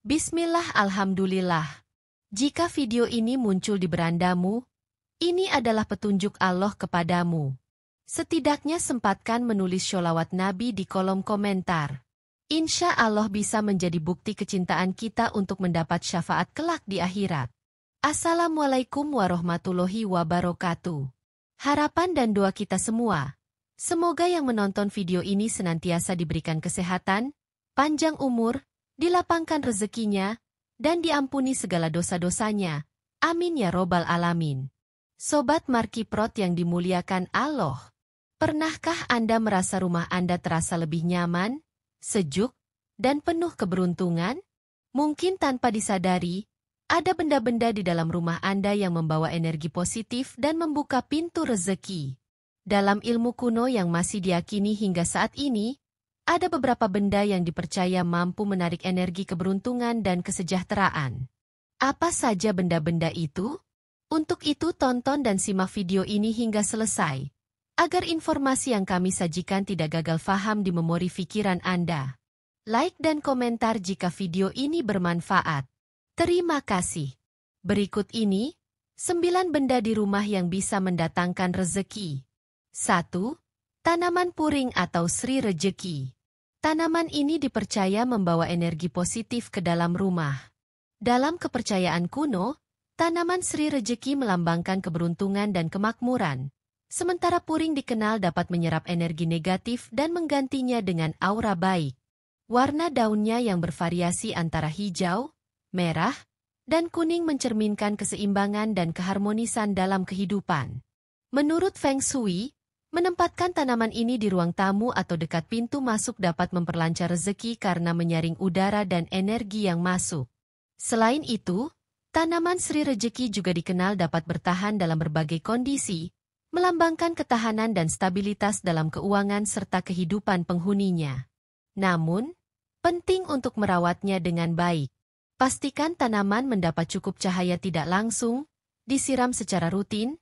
Bismillah, alhamdulillah. Jika video ini muncul di berandamu, ini adalah petunjuk Allah kepadamu. Setidaknya sempatkan menulis sholawat Nabi di kolom komentar. Insya Allah bisa menjadi bukti kecintaan kita untuk mendapat syafaat kelak di akhirat. Assalamualaikum warahmatullahi wabarakatuh. Harapan dan doa kita semua, semoga yang menonton video ini senantiasa diberikan kesehatan, panjang umur, dilapangkan rezekinya, dan diampuni segala dosa-dosanya. Amin ya robbal alamin. Sobat Markiprot yang dimuliakan Allah, pernahkah Anda merasa rumah Anda terasa lebih nyaman, sejuk, dan penuh keberuntungan? Mungkin tanpa disadari, ada benda-benda di dalam rumah Anda yang membawa energi positif dan membuka pintu rezeki. Dalam ilmu kuno yang masih diyakini hingga saat ini, ada beberapa benda yang dipercaya mampu menarik energi keberuntungan dan kesejahteraan. Apa saja benda-benda itu? Untuk itu tonton dan simak video ini hingga selesai, agar informasi yang kami sajikan tidak gagal faham di memori pikiran Anda. Like dan komentar jika video ini bermanfaat. Terima kasih. Berikut ini, 9 benda di rumah yang bisa mendatangkan rezeki. 1. Tanaman puring atau Sri Rejeki. Tanaman ini dipercaya membawa energi positif ke dalam rumah. Dalam kepercayaan kuno, tanaman Sri Rejeki melambangkan keberuntungan dan kemakmuran, sementara puring dikenal dapat menyerap energi negatif dan menggantinya dengan aura baik. Warna daunnya yang bervariasi antara hijau, merah, dan kuning mencerminkan keseimbangan dan keharmonisan dalam kehidupan. Menurut Feng Shui, menempatkan tanaman ini di ruang tamu atau dekat pintu masuk dapat memperlancar rezeki karena menyaring udara dan energi yang masuk. Selain itu, tanaman Sri Rejeki juga dikenal dapat bertahan dalam berbagai kondisi, melambangkan ketahanan dan stabilitas dalam keuangan serta kehidupan penghuninya. Namun, penting untuk merawatnya dengan baik. Pastikan tanaman mendapat cukup cahaya tidak langsung, disiram secara rutin,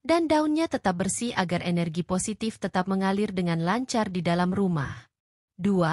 dan daunnya tetap bersih agar energi positif tetap mengalir dengan lancar di dalam rumah. 2.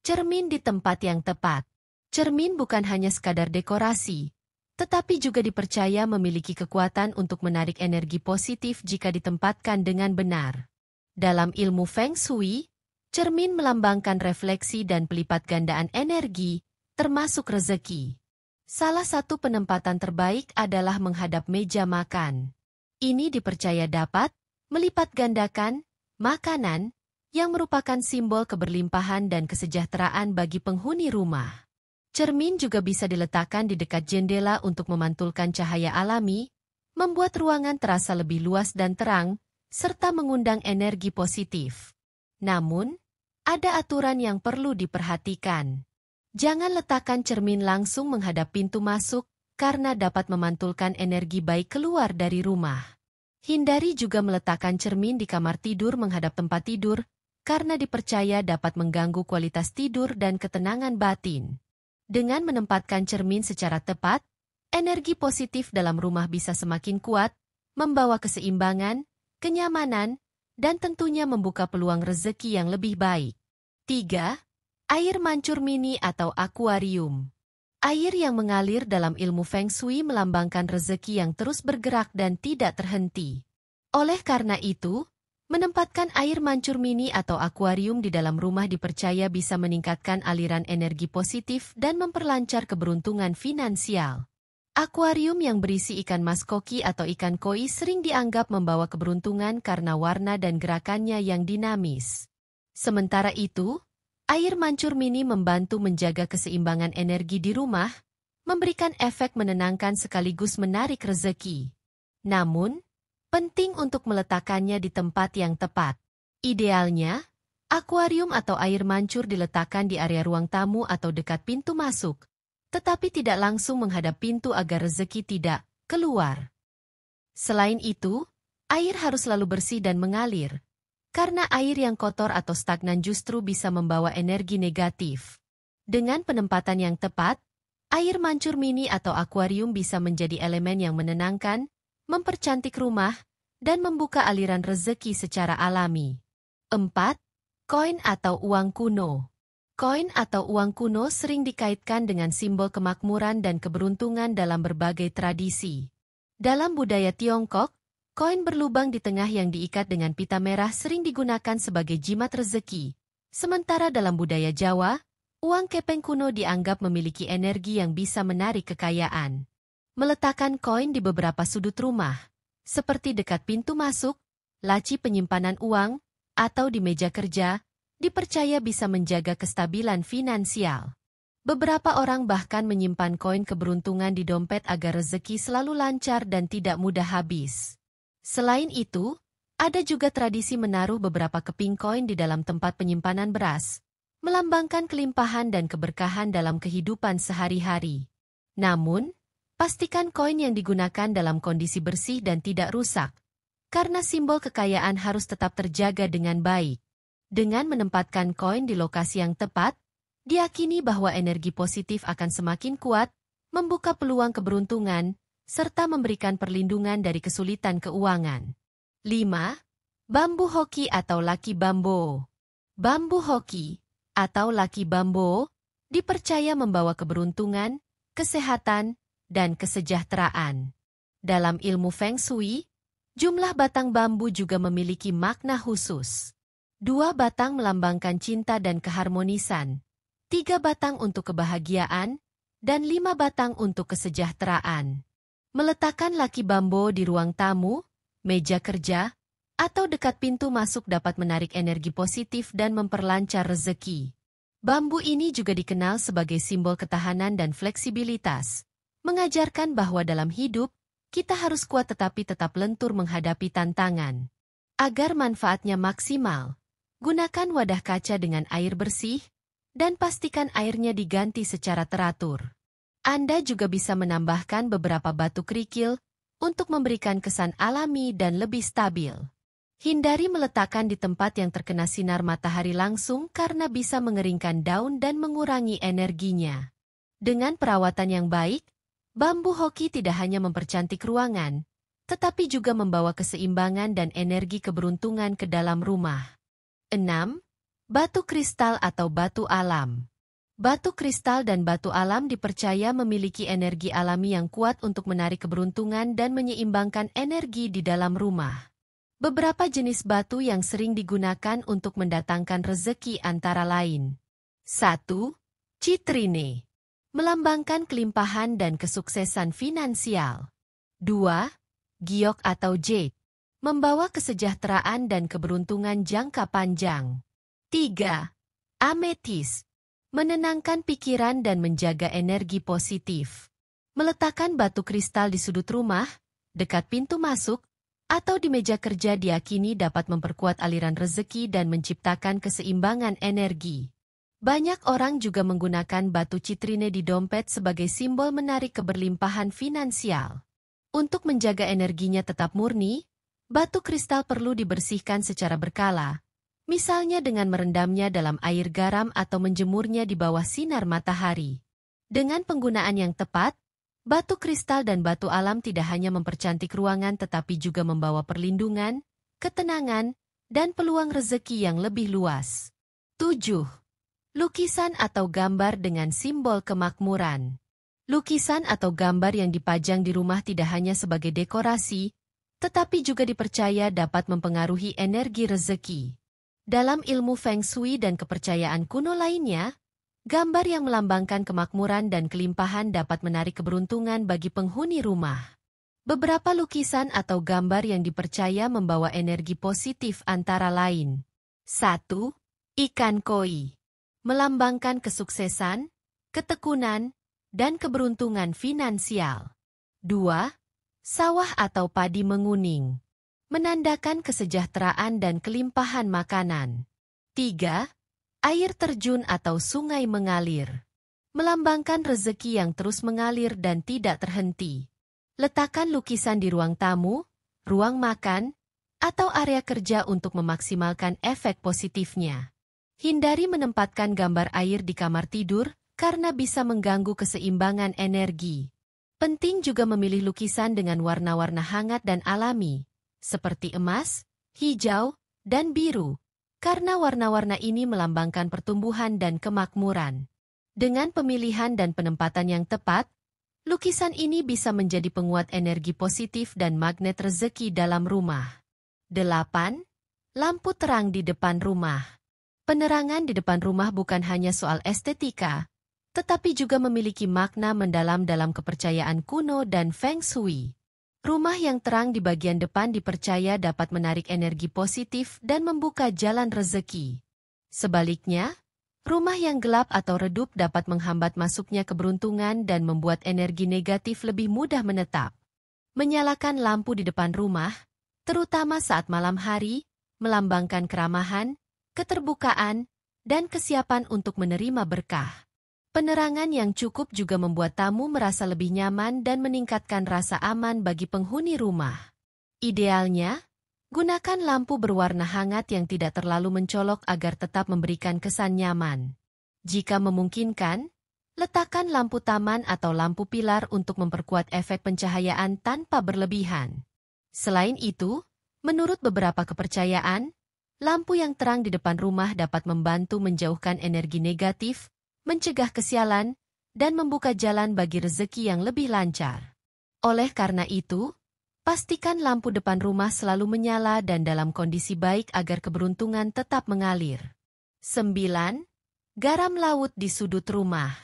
Cermin di tempat yang tepat. Cermin bukan hanya sekadar dekorasi, tetapi juga dipercaya memiliki kekuatan untuk menarik energi positif jika ditempatkan dengan benar. Dalam ilmu Feng Shui, cermin melambangkan refleksi dan pelipat gandaan energi, termasuk rezeki. Salah satu penempatan terbaik adalah menghadap meja makan. Ini dipercaya dapat melipat gandakan makanan yang merupakan simbol keberlimpahan dan kesejahteraan bagi penghuni rumah. Cermin juga bisa diletakkan di dekat jendela untuk memantulkan cahaya alami, membuat ruangan terasa lebih luas dan terang, serta mengundang energi positif. Namun, ada aturan yang perlu diperhatikan. Jangan letakkan cermin langsung menghadap pintu masuk, karena dapat memantulkan energi baik keluar dari rumah. Hindari juga meletakkan cermin di kamar tidur menghadap tempat tidur, karena dipercaya dapat mengganggu kualitas tidur dan ketenangan batin. Dengan menempatkan cermin secara tepat, energi positif dalam rumah bisa semakin kuat, membawa keseimbangan, kenyamanan, dan tentunya membuka peluang rezeki yang lebih baik. 3. Air mancur mini atau akuarium. Air yang mengalir dalam ilmu Feng Shui melambangkan rezeki yang terus bergerak dan tidak terhenti. Oleh karena itu, menempatkan air mancur mini atau akuarium di dalam rumah dipercaya bisa meningkatkan aliran energi positif dan memperlancar keberuntungan finansial. Akuarium yang berisi ikan mas koki atau ikan koi sering dianggap membawa keberuntungan karena warna dan gerakannya yang dinamis. Sementara itu, air mancur mini membantu menjaga keseimbangan energi di rumah, memberikan efek menenangkan sekaligus menarik rezeki. Namun, penting untuk meletakkannya di tempat yang tepat. Idealnya, akuarium atau air mancur diletakkan di area ruang tamu atau dekat pintu masuk, tetapi tidak langsung menghadap pintu agar rezeki tidak keluar. Selain itu, air harus selalu bersih dan mengalir, karena air yang kotor atau stagnan justru bisa membawa energi negatif. Dengan penempatan yang tepat, air mancur mini atau akuarium bisa menjadi elemen yang menenangkan, mempercantik rumah, dan membuka aliran rezeki secara alami. 4. Koin atau uang kuno. Koin atau uang kuno sering dikaitkan dengan simbol kemakmuran dan keberuntungan dalam berbagai tradisi. Dalam budaya Tiongkok, koin berlubang di tengah yang diikat dengan pita merah sering digunakan sebagai jimat rezeki. Sementara dalam budaya Jawa, uang kepeng kuno dianggap memiliki energi yang bisa menarik kekayaan. Meletakkan koin di beberapa sudut rumah, seperti dekat pintu masuk, laci penyimpanan uang, atau di meja kerja, dipercaya bisa menjaga kestabilan finansial. Beberapa orang bahkan menyimpan koin keberuntungan di dompet agar rezeki selalu lancar dan tidak mudah habis. Selain itu, ada juga tradisi menaruh beberapa keping koin di dalam tempat penyimpanan beras, melambangkan kelimpahan dan keberkahan dalam kehidupan sehari-hari. Namun, pastikan koin yang digunakan dalam kondisi bersih dan tidak rusak, karena simbol kekayaan harus tetap terjaga dengan baik. Dengan menempatkan koin di lokasi yang tepat, diyakini bahwa energi positif akan semakin kuat, membuka peluang keberuntungan, serta memberikan perlindungan dari kesulitan keuangan. 5. Bambu hoki atau Lucky Bambo. Bambu hoki atau Lucky Bambo dipercaya membawa keberuntungan, kesehatan, dan kesejahteraan. Dalam ilmu Feng Shui, jumlah batang bambu juga memiliki makna khusus. 2 batang melambangkan cinta dan keharmonisan, 3 batang untuk kebahagiaan, dan 5 batang untuk kesejahteraan. Meletakkan Lucky Bambo di ruang tamu, meja kerja, atau dekat pintu masuk dapat menarik energi positif dan memperlancar rezeki. Bambu ini juga dikenal sebagai simbol ketahanan dan fleksibilitas, mengajarkan bahwa dalam hidup, kita harus kuat tetapi tetap lentur menghadapi tantangan. Agar manfaatnya maksimal, gunakan wadah kaca dengan air bersih, dan pastikan airnya diganti secara teratur. Anda juga bisa menambahkan beberapa batu kerikil untuk memberikan kesan alami dan lebih stabil. Hindari meletakkan di tempat yang terkena sinar matahari langsung karena bisa mengeringkan daun dan mengurangi energinya. Dengan perawatan yang baik, bambu hoki tidak hanya mempercantik ruangan, tetapi juga membawa keseimbangan dan energi keberuntungan ke dalam rumah. 6. Batu kristal atau batu alam. Batu kristal dan batu alam dipercaya memiliki energi alami yang kuat untuk menarik keberuntungan dan menyeimbangkan energi di dalam rumah. Beberapa jenis batu yang sering digunakan untuk mendatangkan rezeki antara lain. 1. Citrine, melambangkan kelimpahan dan kesuksesan finansial. 2. Giok atau jade, membawa kesejahteraan dan keberuntungan jangka panjang. 3. Ametis, menenangkan pikiran dan menjaga energi positif. Meletakkan batu kristal di sudut rumah, dekat pintu masuk, atau di meja kerja diyakini dapat memperkuat aliran rezeki dan menciptakan keseimbangan energi. Banyak orang juga menggunakan batu citrine di dompet sebagai simbol menarik keberlimpahan finansial. Untuk menjaga energinya tetap murni, batu kristal perlu dibersihkan secara berkala, misalnya dengan merendamnya dalam air garam atau menjemurnya di bawah sinar matahari. Dengan penggunaan yang tepat, batu kristal dan batu alam tidak hanya mempercantik ruangan tetapi juga membawa perlindungan, ketenangan, dan peluang rezeki yang lebih luas. 7. Lukisan atau gambar dengan simbol kemakmuran. Lukisan atau gambar yang dipajang di rumah tidak hanya sebagai dekorasi, tetapi juga dipercaya dapat mempengaruhi energi rezeki. Dalam ilmu Feng Shui dan kepercayaan kuno lainnya, gambar yang melambangkan kemakmuran dan kelimpahan dapat menarik keberuntungan bagi penghuni rumah. Beberapa lukisan atau gambar yang dipercaya membawa energi positif antara lain. 1. Ikan koi, melambangkan kesuksesan, ketekunan, dan keberuntungan finansial. 2. Sawah atau padi menguning, menandakan kesejahteraan dan kelimpahan makanan. 3. Air terjun atau sungai mengalir, melambangkan rezeki yang terus mengalir dan tidak terhenti. Letakkan lukisan di ruang tamu, ruang makan, atau area kerja untuk memaksimalkan efek positifnya. Hindari menempatkan gambar air di kamar tidur, karena bisa mengganggu keseimbangan energi. Penting juga memilih lukisan dengan warna-warna hangat dan alami, seperti emas, hijau, dan biru, karena warna-warna ini melambangkan pertumbuhan dan kemakmuran. Dengan pemilihan dan penempatan yang tepat, lukisan ini bisa menjadi penguat energi positif dan magnet rezeki dalam rumah. 8. Lampu terang di depan rumah. Penerangan di depan rumah bukan hanya soal estetika, tetapi juga memiliki makna mendalam dalam kepercayaan kuno dan Feng Shui. Rumah yang terang di bagian depan dipercaya dapat menarik energi positif dan membuka jalan rezeki. Sebaliknya, rumah yang gelap atau redup dapat menghambat masuknya keberuntungan dan membuat energi negatif lebih mudah menetap. Menyalakan lampu di depan rumah, terutama saat malam hari, melambangkan keramahan, keterbukaan, dan kesiapan untuk menerima berkah. Penerangan yang cukup juga membuat tamu merasa lebih nyaman dan meningkatkan rasa aman bagi penghuni rumah. Idealnya, gunakan lampu berwarna hangat yang tidak terlalu mencolok agar tetap memberikan kesan nyaman. Jika memungkinkan, letakkan lampu taman atau lampu pilar untuk memperkuat efek pencahayaan tanpa berlebihan. Selain itu, menurut beberapa kepercayaan, lampu yang terang di depan rumah dapat membantu menjauhkan energi negatif, mencegah kesialan, dan membuka jalan bagi rezeki yang lebih lancar. Oleh karena itu, pastikan lampu depan rumah selalu menyala dan dalam kondisi baik agar keberuntungan tetap mengalir. 9. Garam laut di sudut rumah.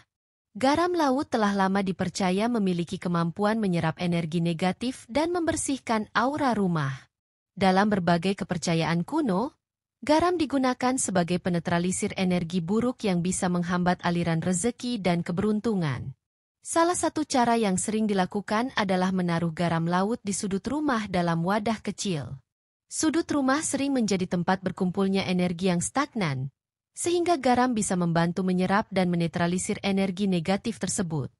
Garam laut telah lama dipercaya memiliki kemampuan menyerap energi negatif dan membersihkan aura rumah. Dalam berbagai kepercayaan kuno, garam digunakan sebagai penetralisir energi buruk yang bisa menghambat aliran rezeki dan keberuntungan. Salah satu cara yang sering dilakukan adalah menaruh garam laut di sudut rumah dalam wadah kecil. Sudut rumah sering menjadi tempat berkumpulnya energi yang stagnan, sehingga garam bisa membantu menyerap dan menetralisir energi negatif tersebut.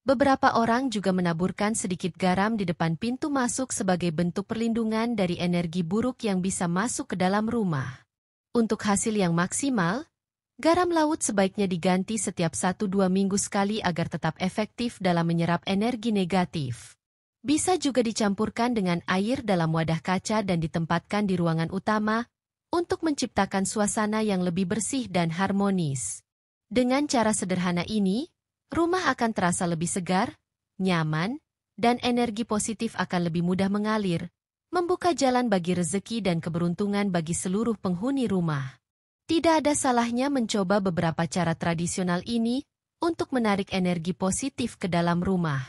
Beberapa orang juga menaburkan sedikit garam di depan pintu masuk sebagai bentuk perlindungan dari energi buruk yang bisa masuk ke dalam rumah. Untuk hasil yang maksimal, garam laut sebaiknya diganti setiap 1-2 minggu sekali agar tetap efektif dalam menyerap energi negatif. Bisa juga dicampurkan dengan air dalam wadah kaca dan ditempatkan di ruangan utama untuk menciptakan suasana yang lebih bersih dan harmonis. Dengan cara sederhana ini, rumah akan terasa lebih segar, nyaman, dan energi positif akan lebih mudah mengalir, membuka jalan bagi rezeki dan keberuntungan bagi seluruh penghuni rumah. Tidak ada salahnya mencoba beberapa cara tradisional ini untuk menarik energi positif ke dalam rumah.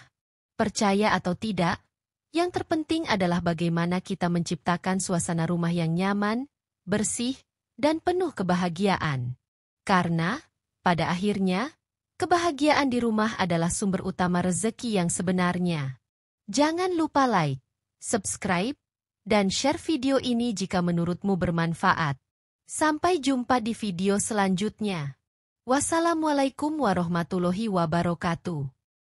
Percaya atau tidak, yang terpenting adalah bagaimana kita menciptakan suasana rumah yang nyaman, bersih, dan penuh kebahagiaan. Karena, pada akhirnya, kebahagiaan di rumah adalah sumber utama rezeki yang sebenarnya. Jangan lupa like, subscribe, dan share video ini jika menurutmu bermanfaat. Sampai jumpa di video selanjutnya. Wassalamualaikum warahmatullahi wabarakatuh.